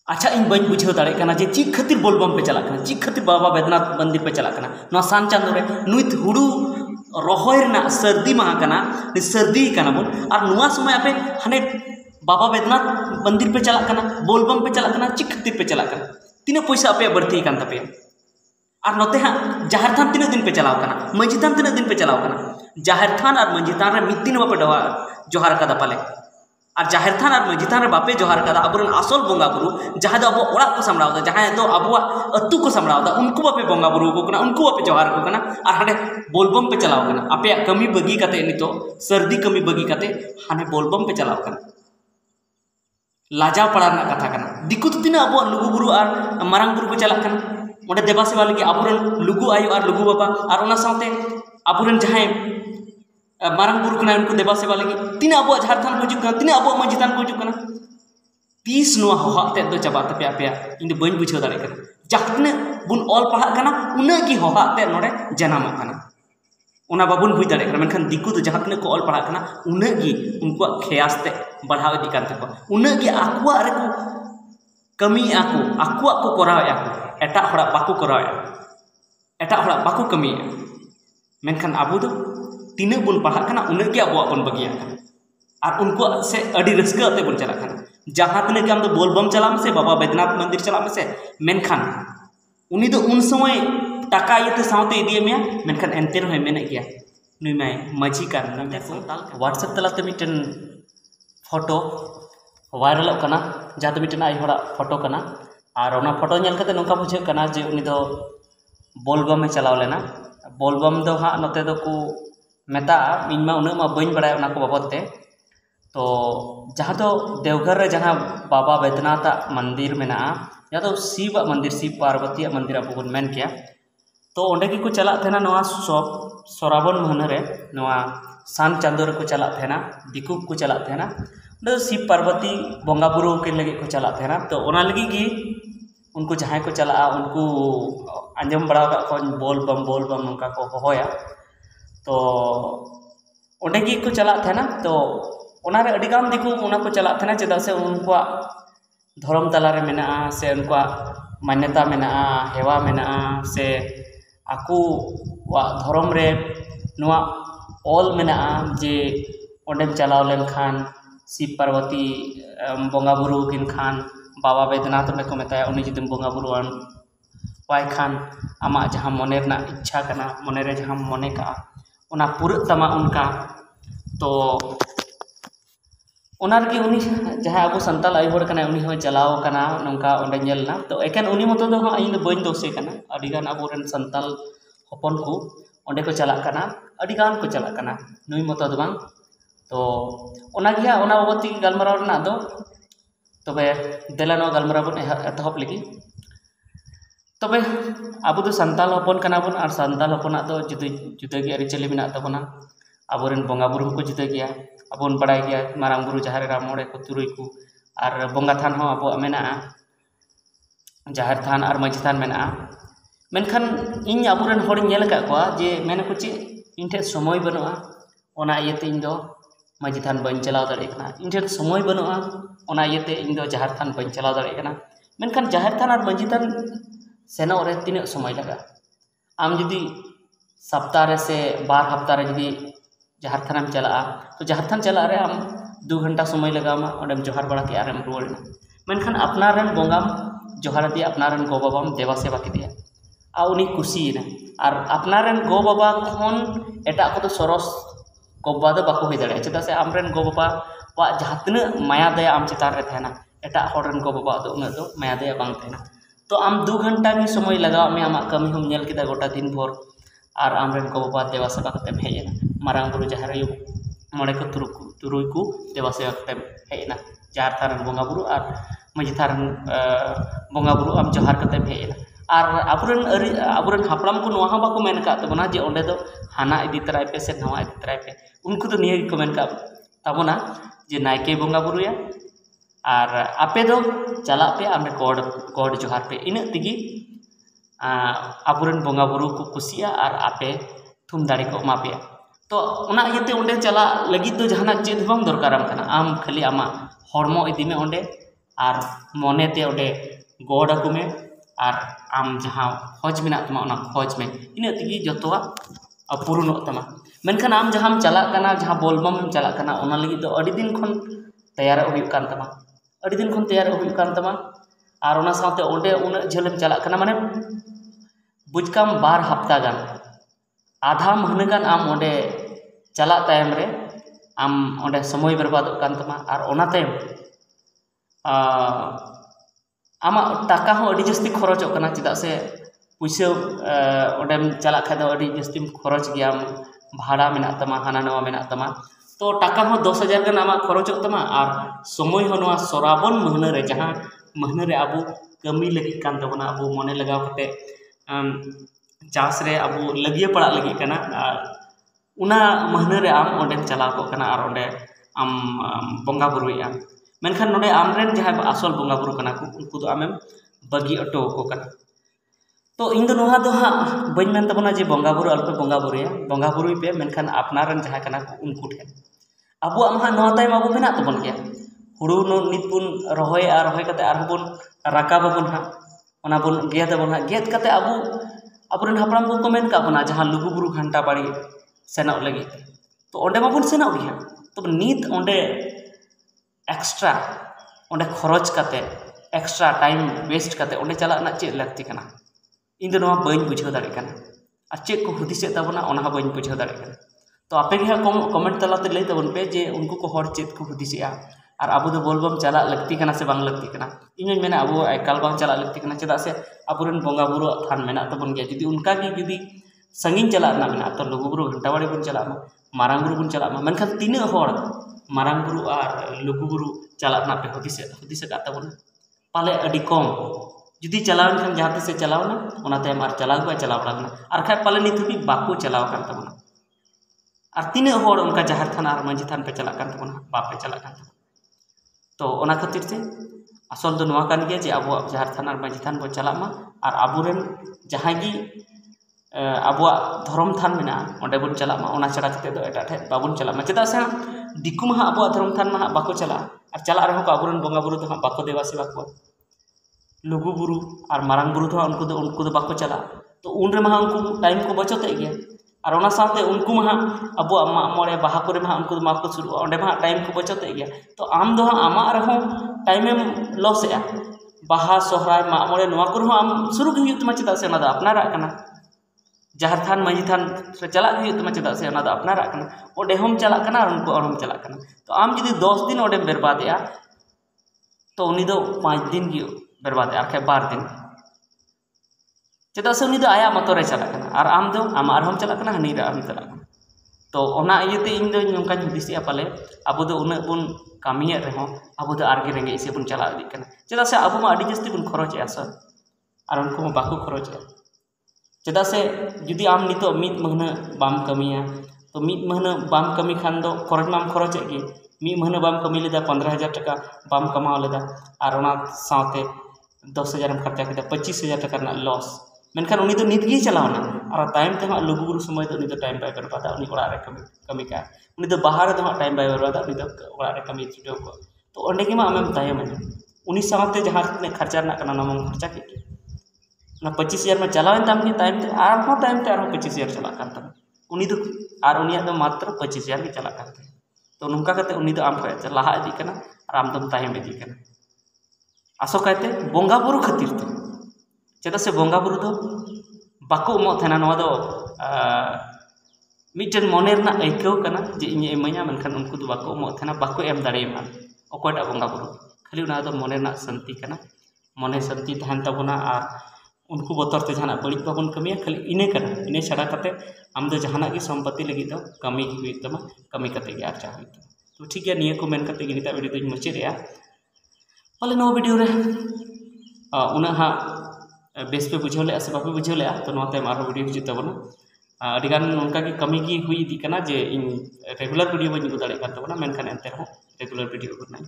अच्छा इन बन बुझे दाड़े कना जे ची खातिर बोलबम पे चला कना ची खातिर बाबा बैद्यनाथ मंदिर पे चला कना नो सान चांदो रे नुत हुडू रहोय रना सर्दी माह कना सर्दी कना बोल और नुआ समय आपे हने बाबा बैद्यनाथ मंदिर पे चला कना बोलबम पे चला कना ची खातिर पे चला कना तीन पैसा आपे बढ़ती कान तपे और नोते हाँ जाहिर थान तीन दिन पे चलाव कना मंझी थान तीन दिन पे चलाव कना जाहिर थान और मंझी थान रे मिद दिन बापे डवा जोहार कदा पाले और जाहिर थान और मंझी थान रे बापे जोहार कदा अबरन आसल बोंगा बुरु जहां दो अब ओड़ा को सामड़ाव दा जहां दो अब अतु को सामड़ाव दा उनको बापे बोंगा बुरु को कना उनको बापे जोहार को कना और हाने बोलबम पे चलाव कना आपे कमी बगी कते नितो सर्दी कमी बगी कते हाने बोलबम पे चलाव कना लाजा पड़ा ना कथा कना दिक्कत तीना अब लुगु बुरु और मारंग बुरु को चला कना ओंडे देवा सेवा लगी आबुरन लुगु आयु और लुगु बाबा और ओना साथे आबुरन जहां मारंग बुरु कना उनको देवा सेवा लगी तीन अब झारखंड को जुक तीन अब मंजितान को जुक तीस नुआ होहाते दो चबा तपे आपे इन बन बुझे दाड़े कना जहां बुन ऑल पढ़ा कना उना की होहाते नोडे जनामो कना ओना बाबुन बुझ दाड़े कना मेनखान दिकु तो जहां को ऑल पढ़ा कना उना की उनको खेयासते बढ़ाव इदी कान तको उना की आकुआ रे को कमी आको आकुआ को कराव आको एटा हड़ा बाको कराव एटा हड़ा बाको कमी मेनखान आबो दो तीन बुन पढ़ा कना उना की आबो बन बगिया और उनको से अड़ी रस्का अते बन चला कना जहां तने के हम तो बोलबम चला में से बाबा बैद्यनाथ मंदिर चला में से मेनखान उनी तो उन समय टाका इते सावते इदिए में मेनखान एंते रहे मेने गया नुई माय मजी कान नते व्हाट्सएप तलाते मिटन फोटो वायरल कना जहां तो मिटन आई हड़ा फोटो कना और ओना फोटो नेल कते नोका बुझे कना जे उनी दो बोलबम में चलाव लेना बोलबम दो हाँ नते दो को मेता इनमा उना मा बइन बड़ाय ओना को बाबत ते तो जहाँ तो देवघर रे जहाँ बाबा बैद्यनाथ मंदिर में ना या तो शिव मंदिर शिव पार्वती मंदिर अब बन मेन किया तो ओंडे की को चला थे ना सब सराबन महीना रे नवा सान चांदो रे को चला थे ना दिकु को चला थे ना शिव पार्वती बोंगा बुरु के लगे को चला थे ना तो ओना लगी की उनको जहाँ को चला उनको आंजम बड़ा को बोल बम उनका को होया तो ओंडे की को चला थे ना तो ओना रे अडिगान दिकु ओना को चला थे ना चेदा से उनको धर्म तला रे मेना से उनको मान्यता मेना हेवा मेना से आकु धर्म रे नुआ ऑल मेना जे ओंडेम चलाव लेन खान शिव पार्वती बोंगा बुरु किन खान बाबा बैद्यनाथ में को मेताया उनी जुदम बोंगा बुरुआन वाय खान आमा जहां मने रना इच्छा कना मने रे जहां मने का ओना पूरा तमा उनका तो ओनार की उनी जहां अब संताल आई होड़ कना उनी हो चलाव कना नोंका ओंडे नेलना तो एकेन उनी मतो दो हाँ इन बइन दोसे कना अडिगान अबोरेन संताल हपन को ओंडे को चला कना अडिगान को चला कना नुई मतो दो बांग तो ओना गिया ओना बाबती गलमराव रना दो तबे देला नो गलमराव बन एतहब लगी तबे अब तो संताल हपन कना बन और संताल हपना दो जुदा जुदा गी अरिचली मेना तबना आबोरेन बोंगा बुरु को जुदा गिया अबोन बड़ाई गया मारांग बुरु जहां रे मोड़े को तुरुई को और बोंगा थान हो अब मेना जाहिर थान और मझी थान मेना मेनखान इन आबोरेन होड़ नेल का को जे मेन को चे इन ठे समय बनुआ ओना इयते इन दो मझी थान बन चलाव दाड़े कना इन ठे समय बनुआ ओना इयते इन दो जाहिर थान बन चलाव दाड़े कना मेनखान जाहिर थान और मझी थान सेनो रे तीन समय लगा आम जुदी सप्ताह रे से 12 हफ्ता रे जुदी जहार थाना में चला तो जहार थान चला रे आम 2 घंटा समय लगामा ओंडेम जोहार बड़ा के आरेम रुवाड़ना मेनखान अपनारन बोंगाम जोहार दी अपनारन गो बाबाम देवा सेवा केदिया आ उनी खुशीना और अपनारन गो बाबा खन एटा को तो सरस गो बाबा दो बाको होई दाड़े चेदा से आमरन गो बाबा वा जहां तना माया दया आम चितार रे थाना एटा होरन गो बाबा दो उना दो माया दया बांग थाना तो आम 2 घंटा की समय लगाव में आमा कमी हम नेल केदा गोटा दिन भर और आमरन गो बाबा देवा सेवा कते हेजना मारांग बुरु जहार आयु मोड़े को तुरुई को देवा सेवा कते हेजना जहार थारन बोंगा बुरु और मझी थारन बोंगा बुरु आम जोहार कते हेजना और आबुरन हापड़ाम को नोहा बाको मेन का तबना जे ओंडे दो हाना इदी तराय पे से नवा इदी तराय पे उनको तो निये को मेन का तबना जे नायके बोंगा बुरुया और आपे दो चला पे आमे गॉड जोहार पे इन तिगी आबुरन बोंगा बुरु को कुसिया और आपे थुम दाड़ी को मा पे तो ओना इयते ओंडे चला लगी तो जहाना चेद बाम दरकारम कना आम खाली आमा हरमो इदी में ओंडे और मनेते ओडे गॉड को में और आम जहाँ खोज में तमा ओना खोज में इन तेगी जतवा पूर्ण तमा मेनखान आम जहाँ चलाना जहाँ बोलबम चलाना ओना लगी तो अड़ी दिन खन तैयार हुई कान तमा अड़ी दिन खन तैयार हुई कान तमा और ओना साथे ओडे उन झेलम चलाना माने बुझकाम 2 हफ्ता गान आधा महीने गान आम ओडे चला टाइम रे आम ओडे समय बर्बाद कान तमा और ओना टाइम आमा टाका हो अड़ी जस्ती खरच होना चेदा से पैसा ओडेम चला खाद अड़ी जस्ती खरच गया भाड़ा मेना तमा हाना नवा मेना तमा तो टाका हो 10,000 गान आमा खरच तमा और समय हो नवा श्रावण महीने रे जहाँ महीने रे आबू कमी लगी कान तबना आबू मने लगाव कते चास रे आबू लगिए पड़ा लगी कना उना महीने रे आम ओडेम चलाव को कना और ओडे आम बंगा बुरुया मेनखान नोडे आमरेन जहाँ आसल बंगा बुरु कना को उनको तो आमेम बगी अटो को कना तो इन नोहा दो हाँ बन मेन तबना जे बंगा बुरु अल्पे बंगा बुरुया बंगा बुरुई पे मेनखान अपनारन जहाँ कना को उनको ठेन आबू आम हाँ नोहा टाइम आबू मेना तबन गया हुड़ू नो नित बुन रहोय आ रहोय कते आर बुन राकाबन हाँ ओना बुन गेद बन हाँ गेद कते आबू अबरन हापराम को मेन का बना जहाँ लुगु बुरु घंटा बाड़ी सेनोग लगी तो ओंडे माबुन सेनोग गया तो नित ओंडे एक्स्ट्रा ओंडे खरच कते एक्स्ट्रा टाइम वेस्ट कते ओंडे चला ना चेक लगती कना इन दो नोहा बइन बुझाव दाड़े कना और चेक को हुदिसे तबना ओना हा बइन बुझाव दाड़े कना तो आपे गे कमेंट तलाते लई तबन पे जे उनको को हर चेक को हुदिसेआ और आबू दो बोलबम चला लगती कना से बांग लगती कना इन मेना आबू एकाल बांग चला लगती कना चेदा से आबुरन बंगा बुरु थान मेना तबन गया जुदी उनका की जुदी संगीन चला ना मेना तो लुगु बुरु घंटाबाड़ी बन चला मारांग बुरु बन चला मेनखान तीना हर मारांग बुरु और लुगु बुरु चला ना पे हुदिसे का तबन पाले अडी कम जुदी चलाव खान जहाँ तिसे चलावना ओना तायम आर चलाव बा चलाव बड़ाना और खाय पाले नित भी बाको चलाव कान तबना और तीना हर उनका जहार थाना और मंजी थान पे चला कान तबना बापे चला कान तबना तो ओना खातिर से असल दो नवा कान गया जे आबो जहार थाना और मंजी थान बो चला मा और आबुरेन जहाँ गी आबुआ धर्म थान मेना ओंडे बन चला मा ओना छड़ा कते दो एटा ठे बाबुन चला मा चेदा से दिकु मा आबुआ धर्म थान मा बाको चला और चला रहो को आबुरेन बंगा बुरु तो बाको देवा सेवा को लुगु बुरु और मारांग बुरु तो उनको दो बाको चला तो उन रे मा उनको टाइम को बचते गया और ओना साथे उनको मा आबुआ मा मोड़े बाहा करे मा उनको मा को शुरू ओंडे मा टाइम को बचते गया तो आम दो आमा रहो टाइम में लॉस है बाहा सोहराय मा मोड़े नवा को आम शुरू के हुई चेदा से ओना दो अपनारा कना जहार थान मंजी थान चला हुई चेदा से ओना दो अपनारा कना ओडे हम चला कना और उनको और हम चला कना तो आम जुदी 10 दिन ओडे बर्बादया तो उनी दो 5 दिन की बर्बाद और खे 2 दिन चेदा से उनी दो आया मतरे चला कना और आम दो आम और हम चला कना हनी रे आम चला कना तो ओना इयते इन दो नोंका हुदिसिया पाले आबो दो उना बुन कामिये रहो आबो दो आरगे रेंगे से बुन चला इदी कना चेदा से आबो मा अडी जस्ती बुन खरचया सर और उनको मा बाको खरचया चेदा से जुदी आम नितो मिद महीना बाम कमिया तो मिद महीना बाम कमी खान दो खरच माम खरचे गे मिद महीना बाम कमी लेदा 15,000 टका बाम कमाव लेदा और ओना साथे 10,000 हम खर्चा केदा 25,000 टका ना लॉस मेनखान उनी तो नित गी चलावना और टाइम ते हाँ लुगु बुरु समय तो उनी तो टाइम बाय बर्बादा उनी ओड़ा रे कमी का उनी तो बाहर तो हाँ टाइम बाय बर्बादा उनी तो ओड़ा रे कमी छुटो को तो ओंडे गे मा आमेम तायम उनी साथे जहाँ खर्चा ना कना नाम खर्चा के 25,000 में चलावें तम की टाइम ते आर 25,000 चला कान तम उनी तो आर उनिया तो मात्र 25,000 के चला कान तो नुका कते उनी तो आम खय लाहा इदी कना और आम दम तायम इदी कना आसो कहते बंगा बुरु खातिर तो चेदा से बंगा बुरु दो बाको उमो थेना नवा दो मिटन मने रना आइकौ कना जे इnye इमanya मेनखान उनको दो बाको उमो थेना बाको एम दाड़ेमा अकोयटा बंगा बुरु खाली उना दो मने रना शांति कना मने शांति तहन तबना और उनको बतर ते जहाँ बड़ी बाबन कमिया खाली इने छड़ा कते आम दो जहाँ की संपत्ति लगी दो कमी हुई तमा कमी कते गे आरचा हुई तो ठीक है निया को मेन कते गे निता वीडियो तो मुचादया पाले नवा वीडियो रे उना हाँ बेस पे बुझाव ले से बापे बुझाव ले तो नवा तायम आरो वीडियो हिजु तबना अडिगान उनका की कमी की हुई इदी कना जे इन रेगुलर वीडियो बन दाड़े कान तबना मेनखान एनते रहो रेगुलर वीडियो बनाई।